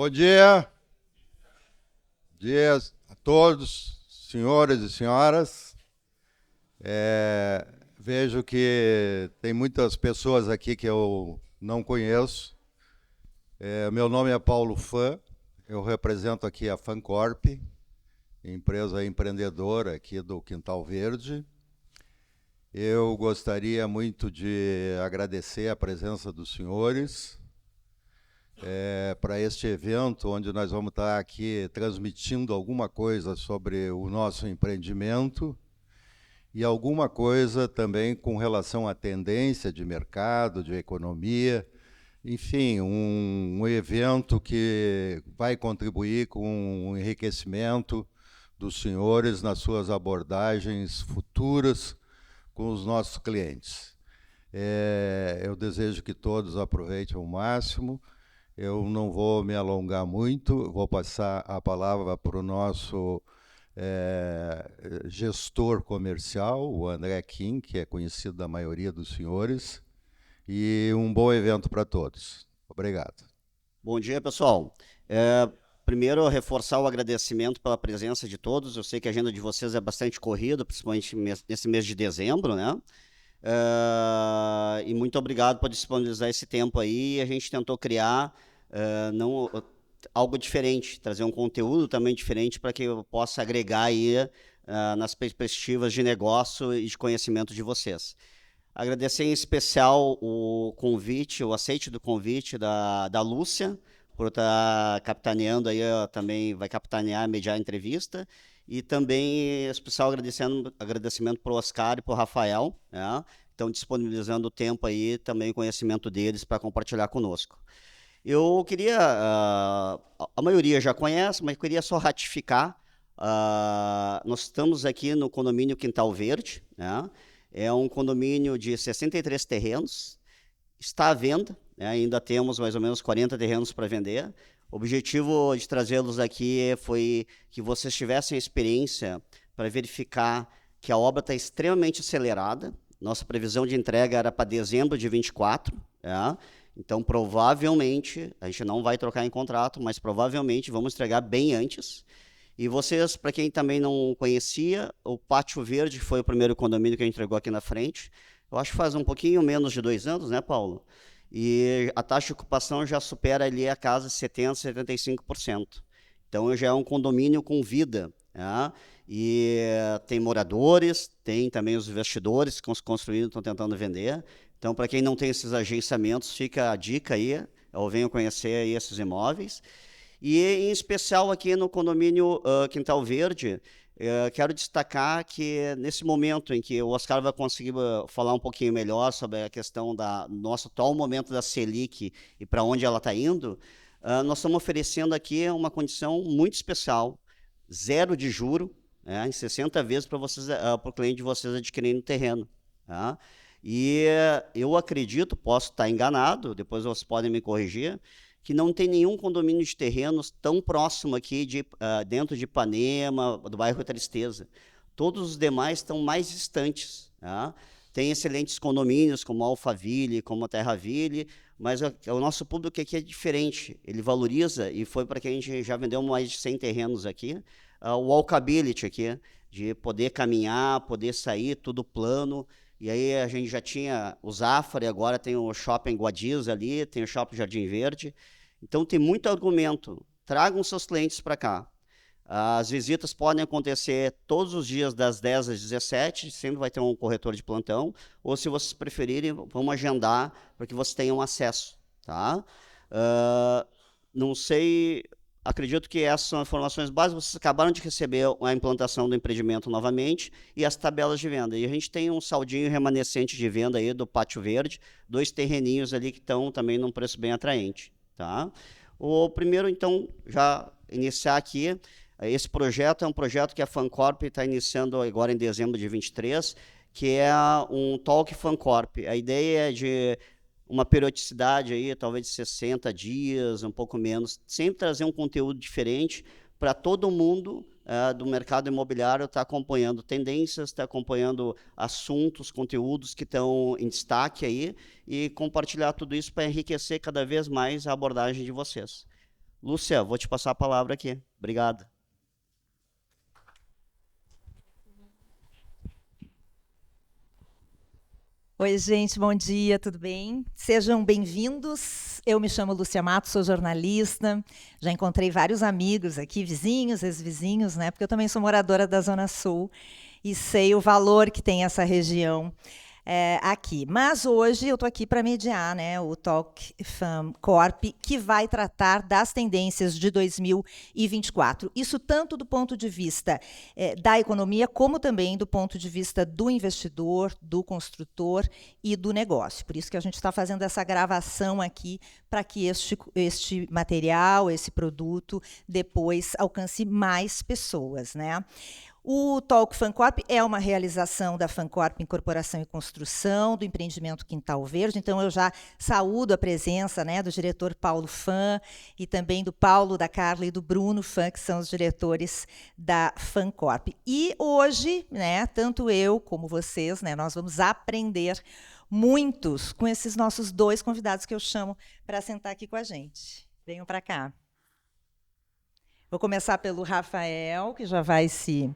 Bom dia, dia a todos, senhores e senhoras. Vejo que tem muitas pessoas aqui que eu não conheço. Meu nome é Paulo Fã, eu represento aqui a Fancorp, empresa empreendedora aqui do Quintal Verde. Eu gostaria muito de agradecer a presença dos senhores para este evento, onde nós vamos estar aqui transmitindo alguma coisa sobre o nosso empreendimento e alguma coisa também com relação à tendência de mercado, de economia, enfim, um evento que vai contribuir com o enriquecimento dos senhores nas suas abordagens futuras com os nossos clientes. Eu desejo que todos aproveitem ao máximo. Eu não vou me alongar muito, vou passar a palavra para o nosso gestor comercial, o André Kim, que é conhecido da maioria dos senhores, e um bom evento para todos. Obrigado. Bom dia, pessoal. Primeiro, reforçar o agradecimento pela presença de todos. Eu sei que a agenda de vocês é bastante corrida, principalmente nesse mês de dezembro, né? E muito obrigado por disponibilizar esse tempo aí. A gente tentou criar algo diferente, trazer um conteúdo também diferente para que eu possa agregar aí nas perspectivas de negócio e de conhecimento de vocês. Agradecer em especial o convite, o aceite do convite da Lúcia, por estar capitaneando aí, também vai capitanear, mediar a entrevista, e também especial agradecimento para o Oscar e para o Rafael, né? Estão disponibilizando o tempo aí, também o conhecimento deles para compartilhar conosco. Eu queria, a maioria já conhece, mas eu queria só ratificar, nós estamos aqui no condomínio Quintal Verde, né? É um condomínio de 63 terrenos, está à venda, né? Ainda temos mais ou menos 40 terrenos para vender. O objetivo de trazê-los aqui foi que vocês tivessem a experiência para verificar que a obra está extremamente acelerada. Nossa previsão de entrega era para dezembro de 24, né? Então, provavelmente, a gente não vai trocar em contrato, mas provavelmente vamos entregar bem antes. E vocês, para quem também não conhecia, o Pátio Verde foi o primeiro condomínio que a gente entregou aqui na frente. Eu acho que faz um pouquinho menos de 2 anos, né, Paulo? E a taxa de ocupação já supera ali a casa 70%, 75%. Então, já é um condomínio com vida, né? E tem moradores, tem também os investidores que estão construindo, estão tentando vender. Então, para quem não tem esses agenciamentos, fica a dica aí, ou venham conhecer aí esses imóveis. E, em especial, aqui no condomínio Quintal Verde, quero destacar que, nesse momento em que o Oscar vai conseguir falar um pouquinho melhor sobre a questão do nosso atual momento da Selic e para onde ela está indo, nós estamos oferecendo aqui uma condição muito especial, 0 de juro, né, em 60 vezes para o cliente de vocês adquirirem o terreno. Tá? E eu acredito, posso estar enganado, depois vocês podem me corrigir, que não tem nenhum condomínio de terrenos tão próximo aqui dentro de Ipanema, do bairro Tristeza. Todos os demais estão mais distantes. Tá? Tem excelentes condomínios, como Alphaville, como Terraville, mas o nosso público aqui é diferente. Ele valoriza, e foi para que a gente já vendeu mais de 100 terrenos aqui, o walkability aqui, de poder caminhar, poder sair, tudo plano. E aí a gente já tinha o Zafari, agora tem o Shopping Guadiz ali, tem o Shopping Jardim Verde. Então tem muito argumento. Tragam seus clientes para cá. As visitas podem acontecer todos os dias das 10 às 17, sempre vai ter um corretor de plantão, ou se vocês preferirem, vamos agendar para que vocês tenham acesso. Tá? Não sei, acredito que essas são informações básicas. Vocês acabaram de receber a implantação do empreendimento novamente e as tabelas de venda. E a gente tem um saldinho remanescente de venda aí do Pátio Verde, 2 terreninhos ali que estão também num preço bem atraente. Tá? O primeiro, então, já iniciar aqui, esse projeto é um projeto que a Fancorp está iniciando agora em dezembro de 23, que é um Talk Fancorp. A ideia é de uma periodicidade aí, talvez de 60 dias, um pouco menos, sempre trazer um conteúdo diferente para todo mundo do mercado imobiliário estar acompanhando tendências, estar acompanhando assuntos, conteúdos que estão em destaque aí e compartilhar tudo isso para enriquecer cada vez mais a abordagem de vocês. Lúcia, vou te passar a palavra aqui. Obrigado. Oi, gente, bom dia, tudo bem? Sejam bem-vindos. Eu me chamo Lúcia Matos, sou jornalista. Já encontrei vários amigos aqui, vizinhos, ex-vizinhos, né? Porque eu também sou moradora da Zona Sul e sei o valor que tem essa região aqui. Mas hoje eu estou aqui para mediar, né, o Talk FanCorp, que vai tratar das tendências de 2024. Isso tanto do ponto de vista da economia, como também do ponto de vista do investidor, do construtor e do negócio. Por isso que a gente está fazendo essa gravação aqui, para que este material, esse produto, depois alcance mais pessoas, né? O Talk FanCorp é uma realização da FanCorp Incorporação e Construção, do empreendimento Quintal Verde. Então, eu já saúdo a presença, né, do diretor Paulo Fan e também do Paulo, da Carla e do Bruno Fan, que são os diretores da FanCorp. E hoje, né, tanto eu como vocês, né, nós vamos aprender muitos com esses nossos dois convidados que eu chamo para sentar aqui com a gente. Venham para cá. Vou começar pelo Rafael, que já vai se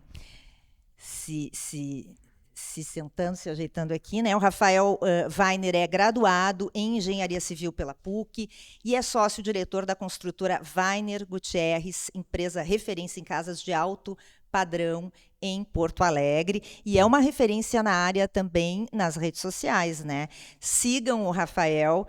sentando, se ajeitando aqui, né? O Rafael Weiner é graduado em Engenharia Civil pela PUC e é sócio-diretor da construtora Weiner Gutierrez, empresa referência em casas de alto padrão em Porto Alegre, e é uma referência na área também nas redes sociais, né? Sigam o Rafael,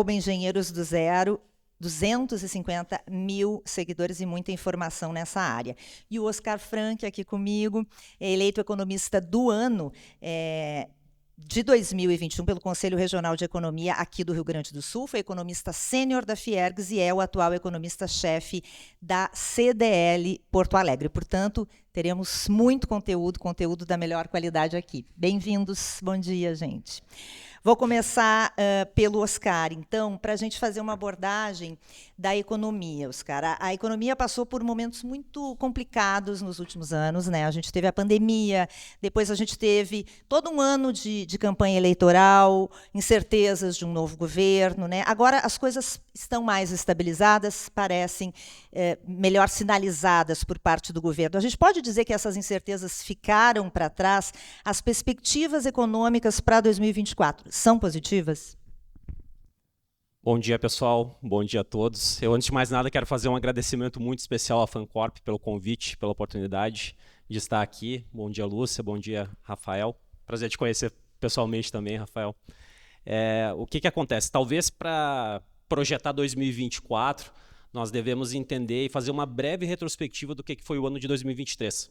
@engenheirosdozero, 250 mil seguidores e muita informação nessa área. E o Oscar Frank, aqui comigo, é eleito economista do ano de 2021 pelo Conselho Regional de Economia aqui do Rio Grande do Sul, foi economista sênior da Fiergs e é o atual economista-chefe da CDL Porto Alegre. Portanto, teremos muito conteúdo da melhor qualidade aqui. Bem-vindos, bom dia, gente. Vou começar pelo Oscar, então, para a gente fazer uma abordagem da economia, Oscar. A economia passou por momentos muito complicados nos últimos anos, né? A gente teve a pandemia, depois a gente teve todo um ano de campanha eleitoral, incertezas de um novo governo, né? Agora as coisas estão mais estabilizadas, parecem melhor sinalizadas por parte do governo. A gente pode dizer que essas incertezas ficaram para trás. As perspectivas econômicas para 2024 são positivas? Bom dia, pessoal. Bom dia a todos. Eu, antes de mais nada, quero fazer um agradecimento muito especial à FanCorp pelo convite, pela oportunidade de estar aqui. Bom dia, Lúcia. Bom dia, Rafael. Prazer te conhecer pessoalmente também, Rafael. O que acontece? Talvez para projetar 2024, nós devemos entender e fazer uma breve retrospectiva do que foi o ano de 2023.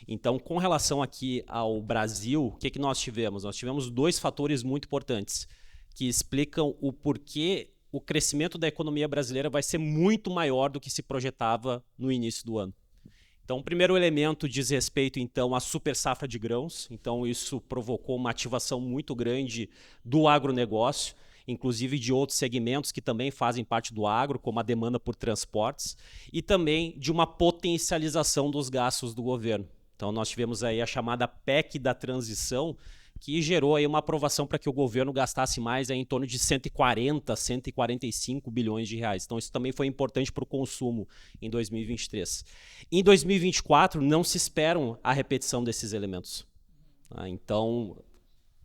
Então, com relação aqui ao Brasil, o que nós tivemos? Nós tivemos dois fatores muito importantes que explicam o porquê o crescimento da economia brasileira vai ser muito maior do que se projetava no início do ano. Então, o primeiro elemento diz respeito, então, à super safra de grãos. Então, isso provocou uma ativação muito grande do agronegócio, inclusive de outros segmentos que também fazem parte do agro, como a demanda por transportes, e também de uma potencialização dos gastos do governo. Então, nós tivemos aí a chamada PEC da transição, que gerou aí uma aprovação para que o governo gastasse mais aí em torno de 140, 145 bilhões de reais. Então, isso também foi importante para o consumo em 2023. Em 2024, não se esperam a repetição desses elementos. Então,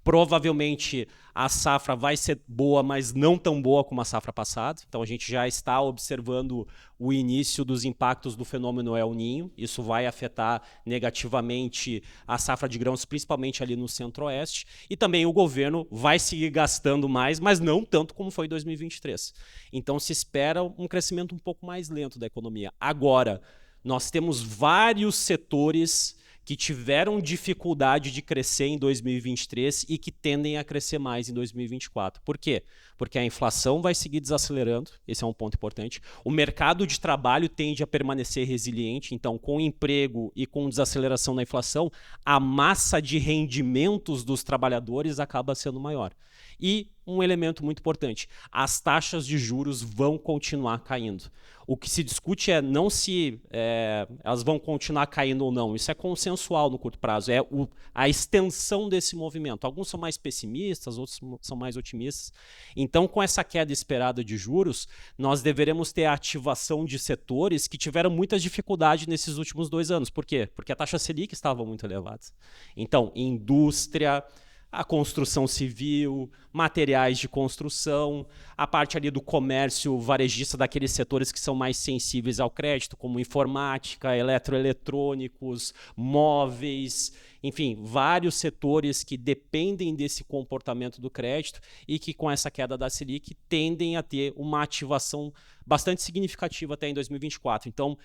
provavelmente a safra vai ser boa, mas não tão boa como a safra passada. Então a gente já está observando o início dos impactos do fenômeno El Niño. Isso vai afetar negativamente a safra de grãos, principalmente ali no centro-oeste. E também o governo vai seguir gastando mais, mas não tanto como foi em 2023. Então se espera um crescimento um pouco mais lento da economia. Agora, nós temos vários setores que tiveram dificuldade de crescer em 2023 e que tendem a crescer mais em 2024. Por quê? Porque a inflação vai seguir desacelerando, esse é um ponto importante. O mercado de trabalho tende a permanecer resiliente, então com emprego e com desaceleração da inflação, a massa de rendimentos dos trabalhadores acaba sendo maior. E um elemento muito importante, as taxas de juros vão continuar caindo. O que se discute é não se elas vão continuar caindo ou não. Isso é consensual no curto prazo. É a extensão desse movimento. Alguns são mais pessimistas, outros são mais otimistas. Então, com essa queda esperada de juros, nós deveremos ter a ativação de setores que tiveram muitas dificuldades nesses últimos 2 anos. Por quê? Porque a taxa Selic estava muito elevada. Então, indústria, a construção civil, materiais de construção, a parte ali do comércio varejista, daqueles setores que são mais sensíveis ao crédito, como informática, eletroeletrônicos, móveis, enfim, vários setores que dependem desse comportamento do crédito e que, com essa queda da Selic, tendem a ter uma ativação bastante significativa até em 2024. Então,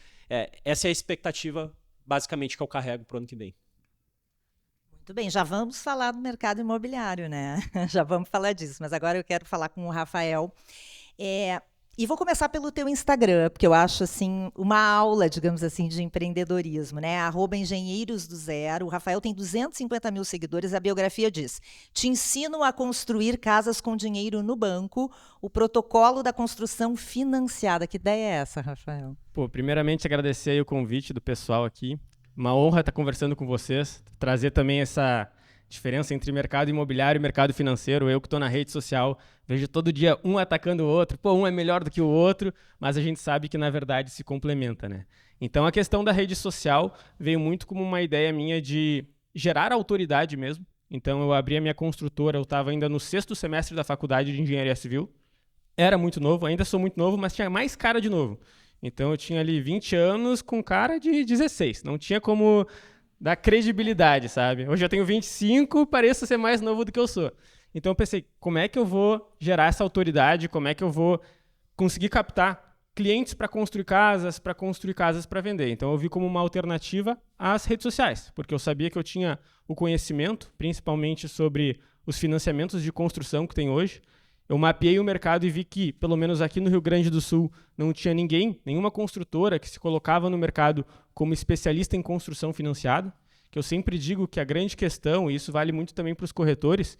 essa é a expectativa, basicamente, que eu carrego para o ano que vem. Muito bem, já vamos falar do mercado imobiliário, né? Já vamos falar disso, mas agora eu quero falar com o Rafael. E vou começar pelo teu Instagram, porque eu acho assim uma aula, digamos assim, de empreendedorismo, né? @engenheirosdozero. O Rafael tem 250 mil seguidores. A biografia diz: te ensino a construir casas com dinheiro no banco, o protocolo da construção financiada. Que ideia é essa, Rafael? Pô, primeiramente agradecer aí o convite do pessoal aqui. Uma honra estar conversando com vocês, trazer também essa diferença entre mercado imobiliário e mercado financeiro. Eu que estou na rede social, vejo todo dia um atacando o outro. Pô, um é melhor do que o outro, mas a gente sabe que, na verdade, se complementa, né? Então, a questão da rede social veio muito como uma ideia minha de gerar autoridade mesmo. Então, eu abri a minha construtora, eu estava ainda no 6º semestre da faculdade de Engenharia Civil. Era muito novo, ainda sou muito novo, mas tinha mais cara de novo. Então, eu tinha ali 20 anos com cara de 16. Não tinha como dar credibilidade, sabe? Hoje eu tenho 25, pareço ser mais novo do que eu sou. Então, eu pensei, como é que eu vou gerar essa autoridade? Como é que eu vou conseguir captar clientes para construir casas para vender? Então, eu vi como uma alternativa às redes sociais, porque eu sabia que eu tinha o conhecimento, principalmente sobre os financiamentos de construção que tem hoje. Eu mapeei o mercado e vi que, pelo menos aqui no Rio Grande do Sul, não tinha nenhuma construtora que se colocava no mercado como especialista em construção financiada, que eu sempre digo que a grande questão, e isso vale muito também para os corretores,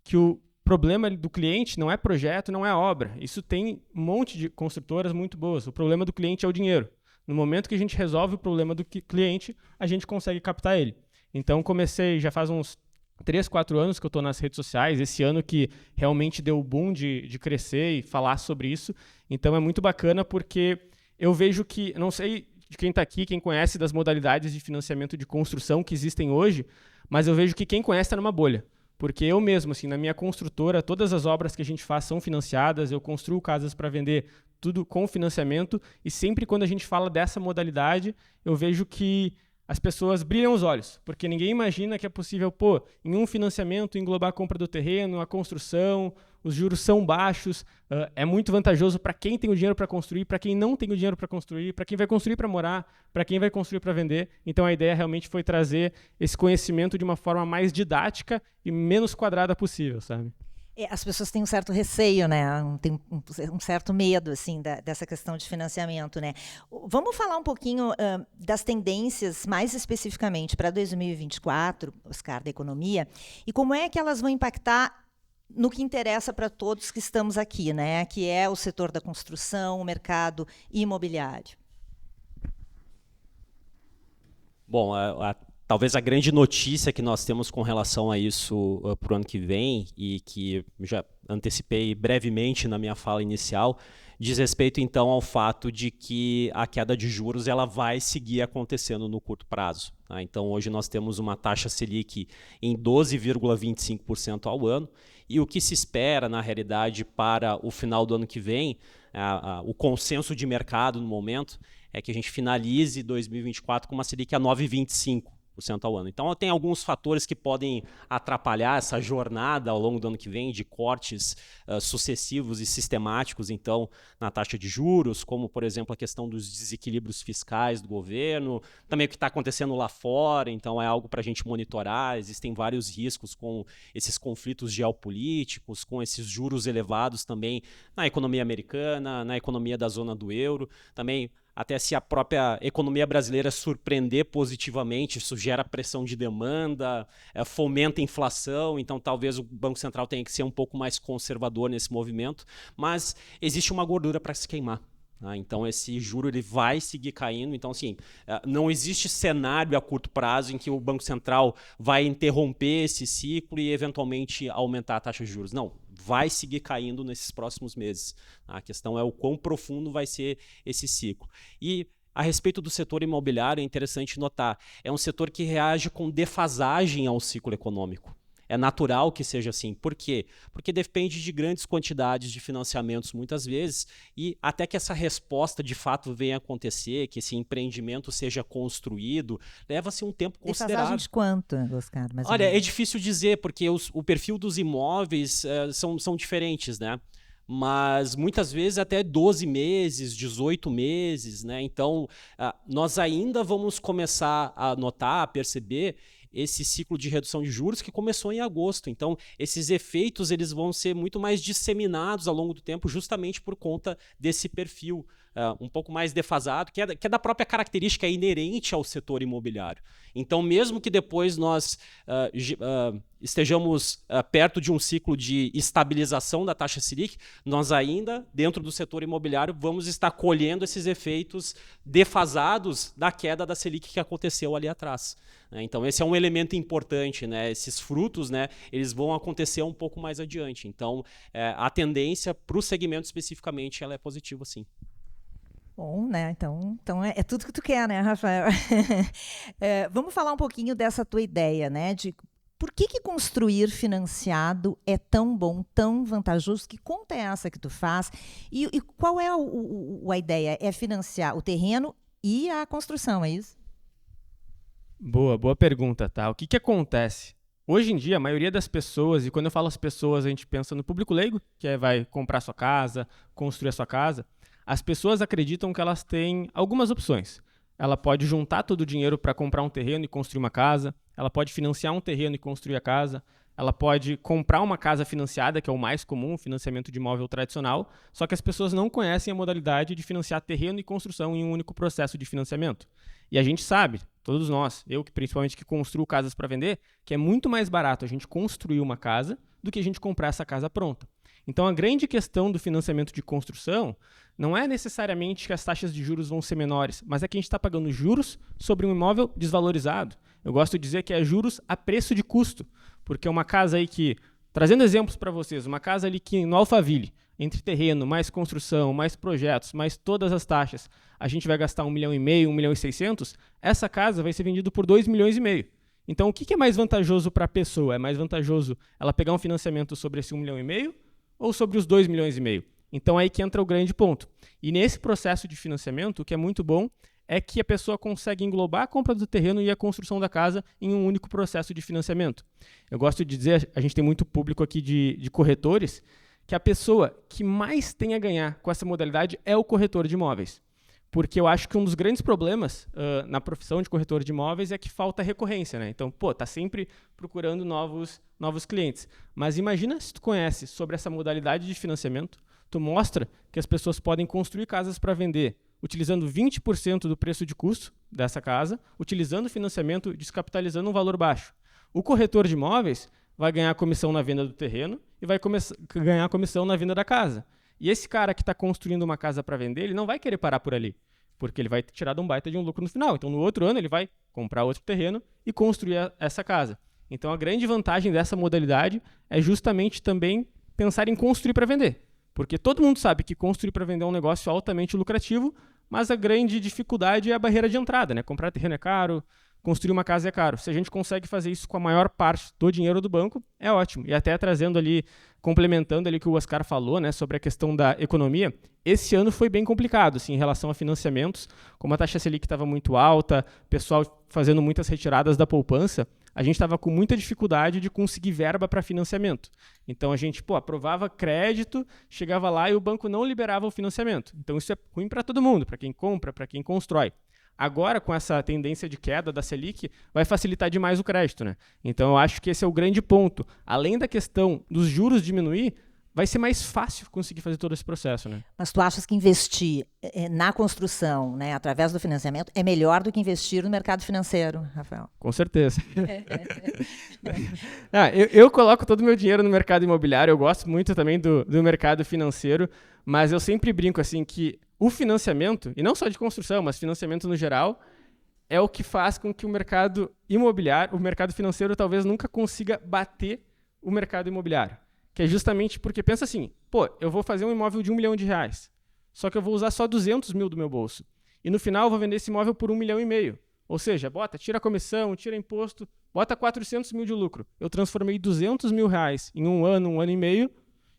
que o problema do cliente não é projeto, não é obra. Isso tem um monte de construtoras muito boas. O problema do cliente é o dinheiro. No momento que a gente resolve o problema do cliente, a gente consegue captar ele. Então, comecei, já faz uns 3, 4 anos que eu estou nas redes sociais, esse ano que realmente deu o boom de crescer e falar sobre isso. Então é muito bacana porque eu vejo que, não sei de quem está aqui, quem conhece das modalidades de financiamento de construção que existem hoje, mas eu vejo que quem conhece está numa bolha. Porque eu mesmo, assim, na minha construtora, todas as obras que a gente faz são financiadas, eu construo casas para vender tudo com financiamento, e sempre quando a gente fala dessa modalidade, eu vejo que as pessoas brilham os olhos, porque ninguém imagina que é possível, em um financiamento, englobar a compra do terreno, a construção, os juros são baixos, é muito vantajoso para quem tem o dinheiro para construir, para quem não tem o dinheiro para construir, para quem vai construir para morar, para quem vai construir para vender. Então a ideia realmente foi trazer esse conhecimento de uma forma mais didática e menos quadrada possível, sabe? As pessoas têm um certo receio, né? Tem um certo medo, assim, dessa questão de financiamento, né? Vamos falar um pouquinho das tendências, mais especificamente para 2024, Oscar, da economia, e como é que elas vão impactar no que interessa para todos que estamos aqui, né? Que é o setor da construção, o mercado imobiliário. Bom, talvez a grande notícia que nós temos com relação a isso para o ano que vem, e que já antecipei brevemente na minha fala inicial, diz respeito então ao fato de que a queda de juros ela vai seguir acontecendo no curto prazo. Tá? Então hoje nós temos uma taxa Selic em 12,25% ao ano, e o que se espera na realidade para o final do ano que vem, o consenso de mercado no momento, é que a gente finalize 2024 com uma Selic a 9,25%. Ao ano. Então, tem alguns fatores que podem atrapalhar essa jornada ao longo do ano que vem de cortes sucessivos e sistemáticos, então, na taxa de juros, como, por exemplo, a questão dos desequilíbrios fiscais do governo, também o que está acontecendo lá fora, então é algo para a gente monitorar. Existem vários riscos com esses conflitos geopolíticos, com esses juros elevados também na economia americana, na economia da zona do euro, também até se a própria economia brasileira surpreender positivamente, isso gera pressão de demanda, fomenta a inflação, então talvez o Banco Central tenha que ser um pouco mais conservador nesse movimento, mas existe uma gordura para se queimar. Então esse juro ele vai seguir caindo, então assim, não existe cenário a curto prazo em que o Banco Central vai interromper esse ciclo e eventualmente aumentar a taxa de juros. Não, vai seguir caindo nesses próximos meses. A questão é o quão profundo vai ser esse ciclo. E a respeito do setor imobiliário, é interessante notar, é um setor que reage com defasagem ao ciclo econômico. É natural que seja assim. Por quê? Porque depende de grandes quantidades de financiamentos muitas vezes e até que essa resposta de fato venha a acontecer, que esse empreendimento seja construído, leva-se um tempo considerável. Defasagem de quanto, Oscar? Olha, é difícil dizer, porque o perfil dos imóveis são diferentes, né? Mas muitas vezes até 12 meses, 18 meses, né? Então, nós ainda vamos começar a notar, a perceber esse ciclo de redução de juros que começou em agosto. Então, esses efeitos eles vão ser muito mais disseminados ao longo do tempo, justamente por conta desse perfil um pouco mais defasado, que é da própria característica inerente ao setor imobiliário. Então, mesmo que depois nós estejamos perto de um ciclo de estabilização da taxa Selic, nós ainda, dentro do setor imobiliário, vamos estar colhendo esses efeitos defasados da queda da Selic que aconteceu ali atrás. Então, esse é um elemento importante, né? Esses frutos, né, eles vão acontecer um pouco mais adiante. Então, a tendência para o segmento especificamente ela é positiva, sim. Bom, né? Então é tudo que tu quer, né, Rafael? Vamos falar um pouquinho dessa tua ideia, né? De por que construir financiado é tão bom, tão vantajoso? Que conta é essa que tu faz? E qual é a ideia? É financiar o terreno e a construção, é isso? Boa pergunta, tá? O que acontece? Hoje em dia, a maioria das pessoas, e quando eu falo as pessoas, a gente pensa no público leigo, que vai comprar sua casa, construir a sua casa. As pessoas acreditam que elas têm algumas opções. Ela pode juntar todo o dinheiro para comprar um terreno e construir uma casa. Ela pode financiar um terreno e construir a casa. Ela pode comprar uma casa financiada, que é o mais comum, financiamento de imóvel tradicional. Só que as pessoas não conhecem a modalidade de financiar terreno e construção em um único processo de financiamento. E a gente sabe, todos nós, eu principalmente que construo casas para vender, que é muito mais barato a gente construir uma casa do que a gente comprar essa casa pronta. Então, a grande questão do financiamento de construção não é necessariamente que as taxas de juros vão ser menores, mas é que a gente está pagando juros sobre um imóvel desvalorizado. Eu gosto de dizer que é juros a preço de custo, porque uma casa aí que, trazendo exemplos para vocês, uma casa ali que no Alphaville, entre terreno, mais construção, mais projetos, mais todas as taxas, a gente vai gastar 1,5 milhão, 1,6 milhão, essa casa vai ser vendida por 2,5 milhões. Então, o que é mais vantajoso para a pessoa? É mais vantajoso ela pegar um financiamento sobre esse 1,5 milhão ou sobre os 2,5 milhões? Então, aí que entra o grande ponto. E nesse processo de financiamento, o que é muito bom é que a pessoa consegue englobar a compra do terreno e a construção da casa em um único processo de financiamento. Eu gosto de dizer, a gente tem muito público aqui de corretores, que a pessoa que mais tem a ganhar com essa modalidade é o corretor de imóveis. Porque eu acho que um dos grandes problemas na profissão de corretor de imóveis é que falta recorrência, né? Então, tá sempre procurando novos clientes. Mas imagina se tu conhece sobre essa modalidade de financiamento, tu mostra que as pessoas podem construir casas para vender utilizando 20% do preço de custo dessa casa, utilizando financiamento, descapitalizando um valor baixo. O corretor de imóveis vai ganhar comissão na venda do terreno e vai ganhar comissão na venda da casa. E esse cara que está construindo uma casa para vender, ele não vai querer parar por ali, porque ele vai tirar um baita de um lucro no final. Então, no outro ano, ele vai comprar outro terreno e construir essa casa. Então, a grande vantagem dessa modalidade é justamente também pensar em construir para vender. Porque todo mundo sabe que construir para vender é um negócio altamente lucrativo, mas a grande dificuldade é a barreira de entrada, né? Comprar terreno é caro, construir uma casa é caro. Se a gente consegue fazer isso com a maior parte do dinheiro do banco, é ótimo. E até trazendo ali, complementando ali o que o Oscar falou, né, sobre a questão da economia, esse ano foi bem complicado, assim, em relação a financiamentos. Como a taxa Selic estava muito alta, o pessoal fazendo muitas retiradas da poupança, a gente estava com muita dificuldade de conseguir verba para financiamento. Então, a gente aprovava crédito, chegava lá e o banco não liberava o financiamento. Então, isso é ruim para todo mundo, para quem compra, para quem constrói. Agora, com essa tendência de queda da Selic, vai facilitar demais o crédito, né? Então, eu acho que esse é o grande ponto. Além da questão dos juros diminuir, vai ser mais fácil conseguir fazer todo esse processo, né? Mas tu achas que investir na construção, né, através do financiamento, é melhor do que investir no mercado financeiro, Rafael? Com certeza. Eu coloco todo o meu dinheiro no mercado imobiliário, eu gosto muito também do mercado financeiro, mas eu sempre brinco assim que o financiamento, e não só de construção, mas financiamento no geral, é o que faz com que o mercado imobiliário, o mercado financeiro talvez nunca consiga bater o mercado imobiliário. Que é justamente porque pensa assim, eu vou fazer um imóvel de R$1 milhão, só que eu vou usar só 200 mil do meu bolso. E no final eu vou vender esse imóvel por R$1,5 milhão. Ou seja, tira a comissão, tira imposto, bota 400 mil de lucro. Eu transformei 200 mil reais em um ano e meio,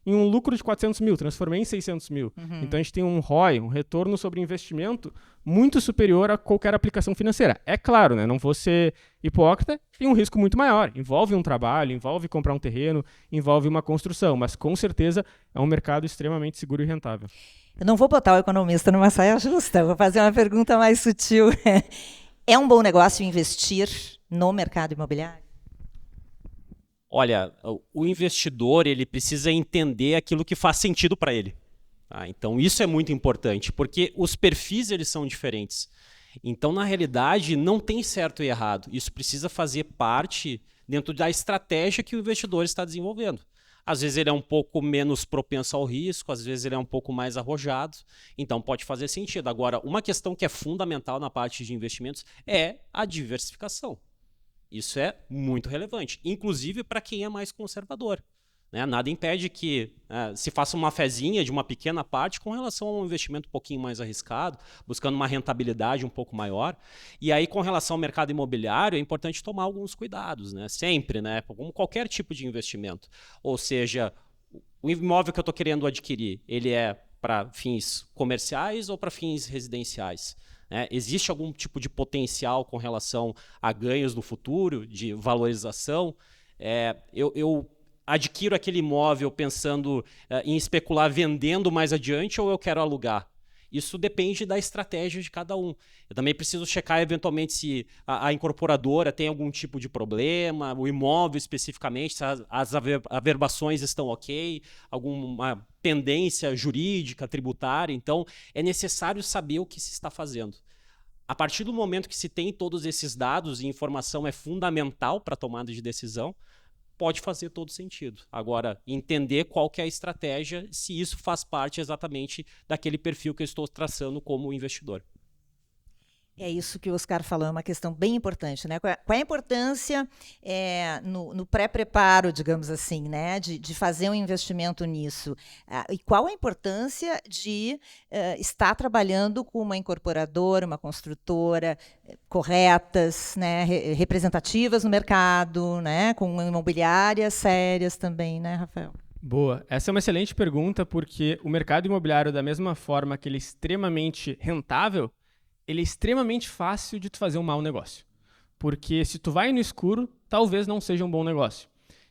em um lucro de 400 mil, transformei em 600 mil. Então a gente tem um ROI, um retorno sobre investimento, muito superior a qualquer aplicação financeira. É claro, né? Não vou ser hipócrita, tem um risco muito maior. Envolve um trabalho, envolve comprar um terreno, envolve uma construção, mas com certeza é um mercado extremamente seguro e rentável. Eu não vou botar o economista numa saia justa, vou fazer uma pergunta mais sutil. É um bom negócio investir no mercado imobiliário? Olha, o investidor ele precisa entender aquilo que faz sentido para ele. Então isso é muito importante, porque os perfis eles são diferentes. Então, na realidade, não tem certo e errado. Isso precisa fazer parte dentro da estratégia que o investidor está desenvolvendo. Às vezes ele é um pouco menos propenso ao risco, às vezes ele é um pouco mais arrojado, então pode fazer sentido. Agora, uma questão que é fundamental na parte de investimentos é a diversificação. Isso é muito relevante, inclusive para quem é mais conservador. Né? Nada impede que se faça uma fezinha de uma pequena parte com relação a um investimento um pouquinho mais arriscado, buscando uma rentabilidade um pouco maior. E aí, com relação ao mercado imobiliário, é importante tomar alguns cuidados, né? Sempre, né? Como qualquer tipo de investimento. Ou seja, o imóvel que eu estou querendo adquirir, ele é para fins comerciais ou para fins residenciais? Existe algum tipo de potencial com relação a ganhos no futuro, de valorização? Eu adquiro aquele imóvel pensando em especular vendendo mais adiante ou eu quero alugar? Isso depende da estratégia de cada um. Eu também preciso checar eventualmente se a incorporadora tem algum tipo de problema, o imóvel especificamente, se as averbações estão ok, alguma pendência jurídica, tributária. Então, é necessário saber o que se está fazendo. A partir do momento que se tem todos esses dados e informação é fundamental para a tomada de decisão, pode fazer todo sentido. Agora, entender qual que é a estratégia, se isso faz parte exatamente daquele perfil que eu estou traçando como investidor. É isso que o Oscar falou, é uma questão bem importante, né? Qual é a importância no pré-preparo, digamos assim, né? De fazer um investimento nisso? E qual a importância de estar trabalhando com uma incorporadora, uma construtora corretas, né? Representativas no mercado, né? Com imobiliárias sérias também, né, Rafael? Boa. Essa é uma excelente pergunta, porque o mercado imobiliário, da mesma forma que ele é extremamente rentável, ele é extremamente fácil de tu fazer um mau negócio. Porque se tu vai no escuro, talvez não seja um bom negócio.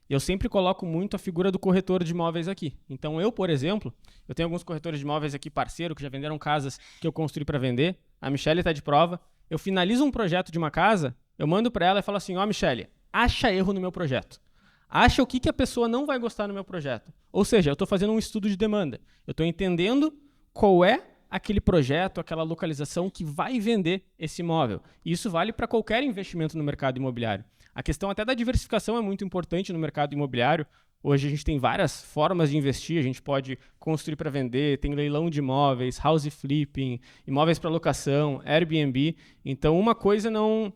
Eu sempre coloco muito a figura do corretor de imóveis aqui. Então eu, por exemplo, eu tenho alguns corretores de imóveis aqui parceiro que já venderam casas que eu construí para vender. A Michelle está de prova. Eu finalizo um projeto de uma casa, eu mando para ela e falo assim, Michelle, acha erro no meu projeto. Acha o que a pessoa não vai gostar no meu projeto. Ou seja, eu estou fazendo um estudo de demanda. Eu estou entendendo qual é aquele projeto, aquela localização que vai vender esse imóvel. E isso vale para qualquer investimento no mercado imobiliário. A questão até da diversificação é muito importante no mercado imobiliário. Hoje a gente tem várias formas de investir, a gente pode construir para vender, tem leilão de imóveis, house flipping, imóveis para locação, Airbnb. Então uma coisa não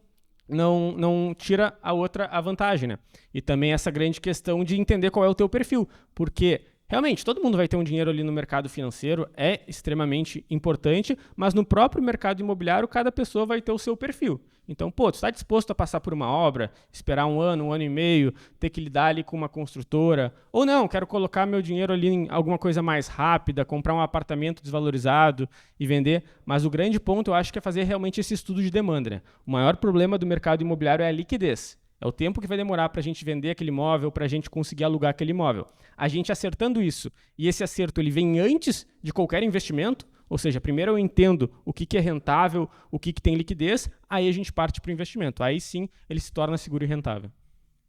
tira a outra a vantagem, né? E também essa grande questão de entender qual é o teu perfil, porque realmente, todo mundo vai ter um dinheiro ali no mercado financeiro, é extremamente importante, mas no próprio mercado imobiliário, cada pessoa vai ter o seu perfil. Então, tu está disposto a passar por uma obra, esperar um ano e meio, ter que lidar ali com uma construtora, ou não, quero colocar meu dinheiro ali em alguma coisa mais rápida, comprar um apartamento desvalorizado e vender. Mas o grande ponto, eu acho que é fazer realmente esse estudo de demanda, né? O maior problema do mercado imobiliário é a liquidez. É o tempo que vai demorar para a gente vender aquele imóvel, para a gente conseguir alugar aquele imóvel. A gente acertando isso, e esse acerto ele vem antes de qualquer investimento, ou seja, primeiro eu entendo o que é rentável, o que tem liquidez, aí a gente parte para o investimento. Aí sim ele se torna seguro e rentável.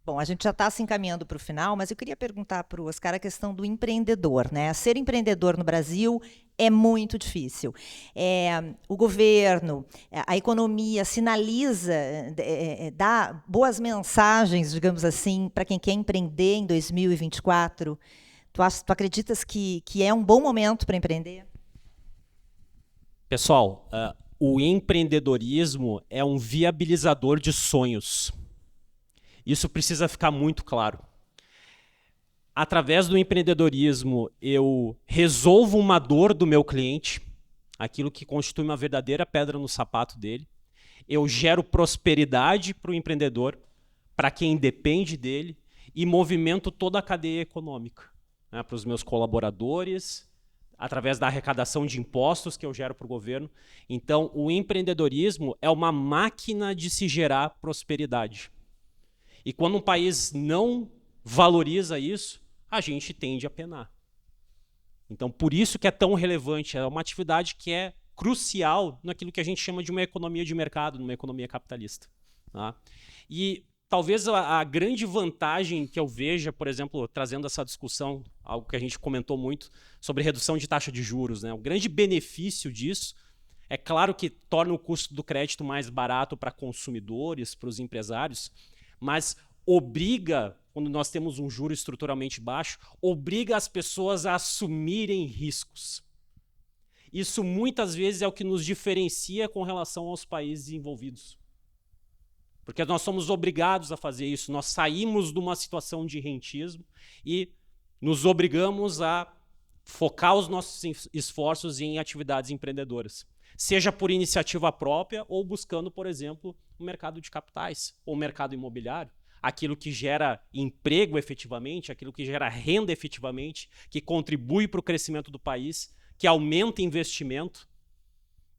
Bom, a gente já está se encaminhando para o final, mas eu queria perguntar para o Oscar a questão do empreendedor, né? Ser empreendedor no Brasil é muito difícil. O governo, a economia sinaliza, dá boas mensagens, digamos assim, para quem quer empreender em 2024. Tu acreditas que é um bom momento para empreender? Pessoal, o empreendedorismo é um viabilizador de sonhos. Isso precisa ficar muito claro. Através do empreendedorismo, eu resolvo uma dor do meu cliente, aquilo que constitui uma verdadeira pedra no sapato dele. Eu gero prosperidade para o empreendedor, para quem depende dele, e movimento toda a cadeia econômica, né, para os meus colaboradores, através da arrecadação de impostos que eu gero para o governo. Então, o empreendedorismo é uma máquina de se gerar prosperidade. E quando um país não valoriza isso, a gente tende a penar. Então, por isso que é tão relevante, é uma atividade que é crucial naquilo que a gente chama de uma economia de mercado, numa economia capitalista. Tá? E talvez a grande vantagem que eu veja, por exemplo, trazendo essa discussão, algo que a gente comentou muito, sobre redução de taxa de juros, né? O grande benefício disso é claro que torna o custo do crédito mais barato para consumidores, para os empresários, mas obriga, quando nós temos um juro estruturalmente baixo, obriga as pessoas a assumirem riscos. Isso muitas vezes é o que nos diferencia com relação aos países envolvidos. Porque nós somos obrigados a fazer isso, nós saímos de uma situação de rentismo e nos obrigamos a focar os nossos esforços em atividades empreendedoras. Seja por iniciativa própria ou buscando, por exemplo, o mercado de capitais ou o mercado imobiliário, aquilo que gera emprego efetivamente, aquilo que gera renda efetivamente, que contribui para o crescimento do país, que aumenta investimento.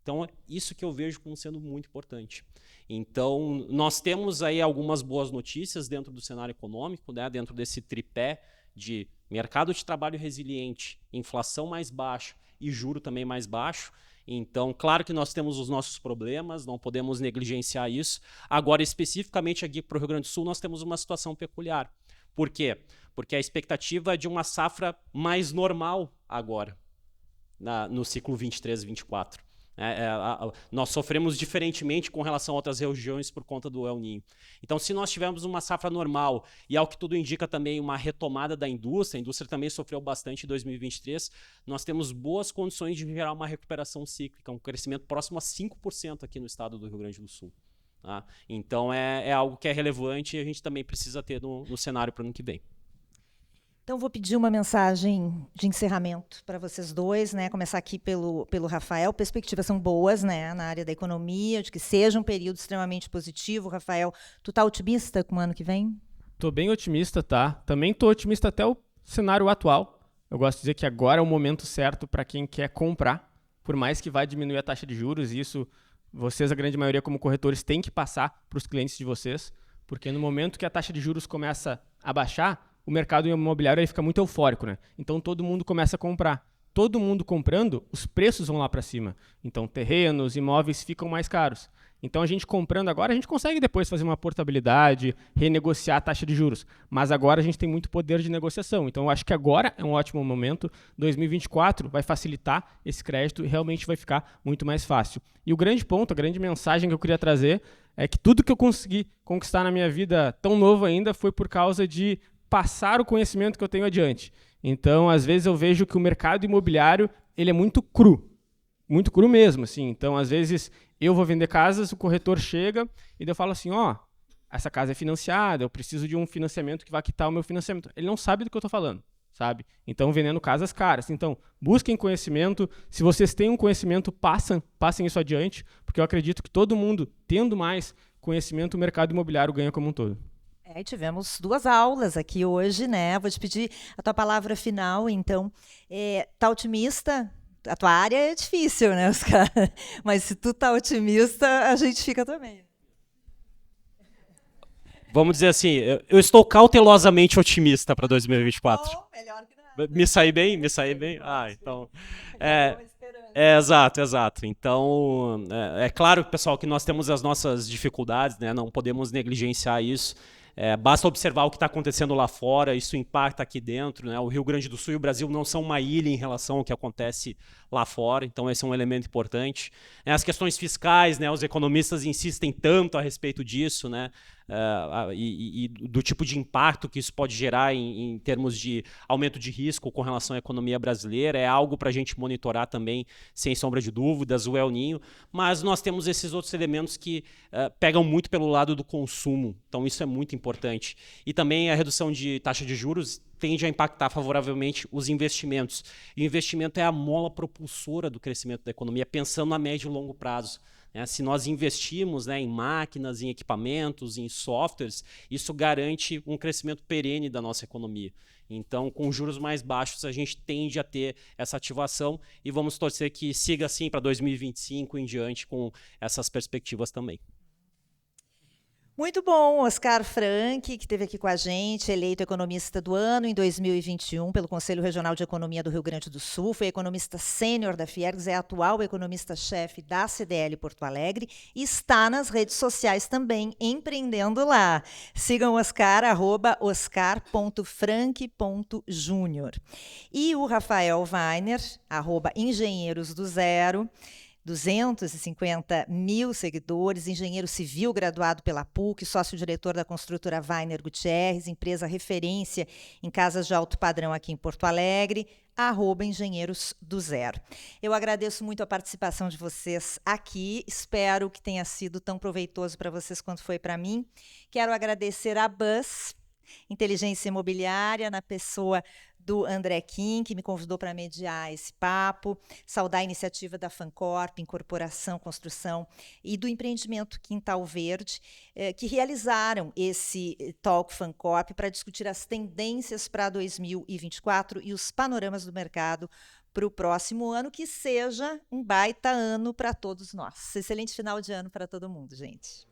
Então, isso que eu vejo como sendo muito importante. Então, nós temos aí algumas boas notícias dentro do cenário econômico, né, dentro desse tripé de mercado de trabalho resiliente, inflação mais baixa e juro também mais baixo. Então, claro que nós temos os nossos problemas, não podemos negligenciar isso. Agora, especificamente aqui para o Rio Grande do Sul, nós temos uma situação peculiar. Por quê? Porque a expectativa é de uma safra mais normal agora, no ciclo 23-24. Nós sofremos diferentemente com relação a outras regiões por conta do El Niño. Então, se nós tivermos uma safra normal e, ao que tudo indica, também uma retomada da indústria, a indústria também sofreu bastante em 2023, nós temos boas condições de gerar uma recuperação cíclica, um crescimento próximo a 5% aqui no estado do Rio Grande do Sul. Tá? Então, é algo que é relevante e a gente também precisa ter no cenário para o ano que vem. Então, vou pedir uma mensagem de encerramento para vocês dois, né? Começar aqui pelo Rafael. Perspectivas são boas, né, na área da economia, de que seja um período extremamente positivo. Rafael, tu tá otimista com o ano que vem? Tô bem otimista, tá? Também tô otimista até o cenário atual. Eu gosto de dizer que agora é o momento certo para quem quer comprar, por mais que vai diminuir a taxa de juros, e isso vocês, a grande maioria, como corretores, têm que passar para os clientes de vocês, porque no momento que a taxa de juros começa a baixar, o mercado imobiliário ele fica muito eufórico, né? Então todo mundo começa a comprar. Todo mundo comprando, os preços vão lá para cima. Então terrenos, imóveis ficam mais caros. Então a gente comprando agora, a gente consegue depois fazer uma portabilidade, renegociar a taxa de juros. Mas agora a gente tem muito poder de negociação. Então eu acho que agora é um ótimo momento. 2024 vai facilitar esse crédito e realmente vai ficar muito mais fácil. E o grande ponto, a grande mensagem que eu queria trazer é que tudo que eu consegui conquistar na minha vida tão novo ainda foi por causa de passar o conhecimento que eu tenho adiante. Então, às vezes eu vejo que o mercado imobiliário ele é muito cru mesmo, assim. Então, às vezes eu vou vender casas, o corretor chega e eu falo assim, essa casa é financiada, eu preciso de um financiamento que vai quitar o meu financiamento. Ele não sabe do que eu estou falando, sabe? Então, vendendo casas caras. Então, busquem conhecimento. Se vocês têm um conhecimento, passem isso adiante, porque eu acredito que todo mundo, tendo mais conhecimento, o mercado imobiliário ganha como um todo. Tivemos 2 aulas aqui hoje, né? Vou te pedir a tua palavra final, então. Tá otimista? A tua área é difícil, né, Oscar? Mas se tu tá otimista, a gente fica também. Vamos dizer assim, eu estou cautelosamente otimista para 2024. Oh, melhor que nada. Me saí bem? Então... Exato. Então, é claro, pessoal, que nós temos as nossas dificuldades, né? Não podemos negligenciar isso. Basta observar o que está acontecendo lá fora, isso impacta aqui dentro, né? O Rio Grande do Sul e o Brasil não são uma ilha em relação ao que acontece lá fora, então esse é um elemento importante. As questões fiscais, né? Os economistas insistem tanto a respeito disso, né? E do tipo de impacto que isso pode gerar em termos de aumento de risco com relação à economia brasileira, é algo para a gente monitorar também, sem sombra de dúvidas, o El Niño, mas nós temos esses outros elementos que pegam muito pelo lado do consumo, então isso é muito importante. E também a redução de taxa de juros tende a impactar favoravelmente os investimentos. E o investimento é a mola propulsora do crescimento da economia, pensando a médio e longo prazo. Se nós investimos, né, em máquinas, em equipamentos, em softwares, isso garante um crescimento perene da nossa economia. Então, com juros mais baixos, a gente tende a ter essa ativação e vamos torcer que siga assim para 2025 em diante com essas perspectivas também. Muito bom, Oscar Frank, que esteve aqui com a gente, eleito economista do ano em 2021 pelo Conselho Regional de Economia do Rio Grande do Sul, foi economista sênior da Fiergs, é atual economista-chefe da CDL Porto Alegre e está nas redes sociais também, empreendendo lá. Sigam o Oscar, @oscar.frank.junior. E o Rafael Weiner, @engenheiros do zero, 250 mil seguidores, engenheiro civil graduado pela PUC, sócio-diretor da construtora Weiner Gutierrez, empresa referência em casas de alto padrão aqui em Porto Alegre, @engenheiros do zero. Eu agradeço muito a participação de vocês aqui, espero que tenha sido tão proveitoso para vocês quanto foi para mim. Quero agradecer a Buzz, Inteligência Imobiliária, na pessoa do André Kim, que me convidou para mediar esse papo, saudar a iniciativa da Fancorp, Incorporação, Construção e do empreendimento Quintal Verde, que realizaram esse Talk Fancorp para discutir as tendências para 2024 e os panoramas do mercado para o próximo ano, que seja um baita ano para todos nós. Excelente final de ano para todo mundo, gente.